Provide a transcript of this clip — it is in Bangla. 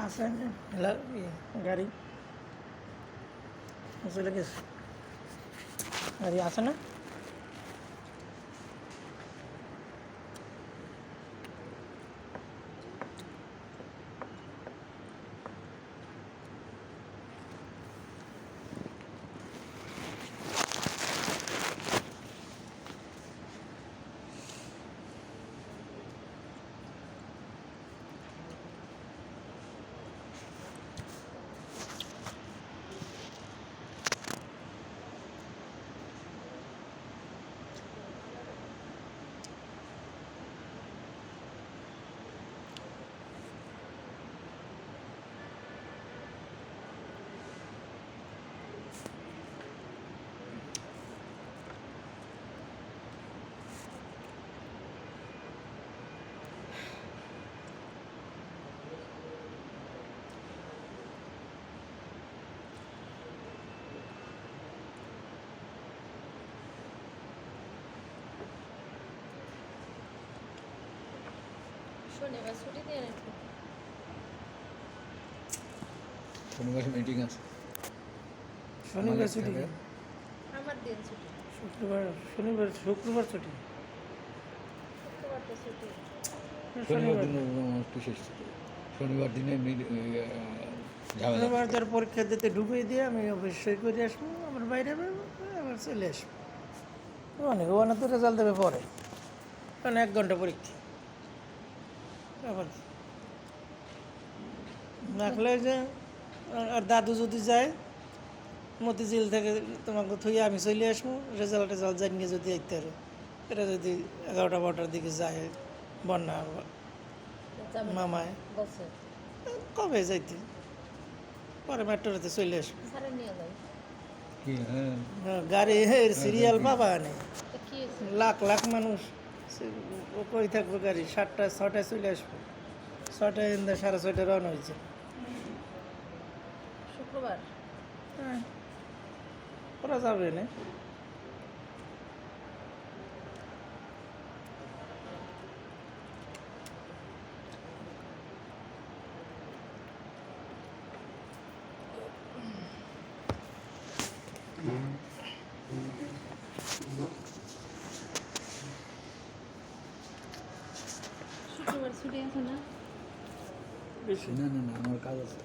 আছে গাড়ি চলে গেছে, গাড়ি আছে না? শনিবার ছুটি দিয়ে রাখি। শনিবার মিটিং আছে, শনিবার ছুটি থাকে। আমার দিন ছুটি, শুক্রবার ছুটি। শুক্রবার তো ছুটি। শনিবার দিনে বিশেষ ছুটি। শনিবার দিনে ঝামেলা শনিবার তার পরীক্ষা দিতে ঢুকিয়ে দিয়ে আমি অফিস সই করে আসবো, আমার বাইরে বেরোবো, আবার চলে আসবো। অনেক ওখানে তো রেজাল্ট দেবে পরে, কারণ 1 ঘন্টা পরীক্ষা। আবার রাখলে যে আর দাদু যদি যায় মতিঝিল থেকে তোমাকে থুয়ে আমি চলে আসবো, রেজাল্ট জানিয়ে যদি আইতে পারো। এটা যদি 11টা-12টার দিকে যায় বন্যা যাবে না মামায় বলছে কবে যাইতে, পরে মেট্রোতে চলে আসবো। স্যারে নিয়ে যাই। কি হ্যাঁ গাড়ি সিরিয়াল পাবা নেই, তা কি হয়েছে? লাখ লাখ মানুষ ও কই থাকবো, গাড়ি 7টা-6টায় চলে আসবো, 6টায় 6:30 রওনা হয়েছে। শুক্রবার হ্যাঁ ওরা যাবে না। শুক্রবার ছুটি আছে না? বেশি না আমার কাজ আছে।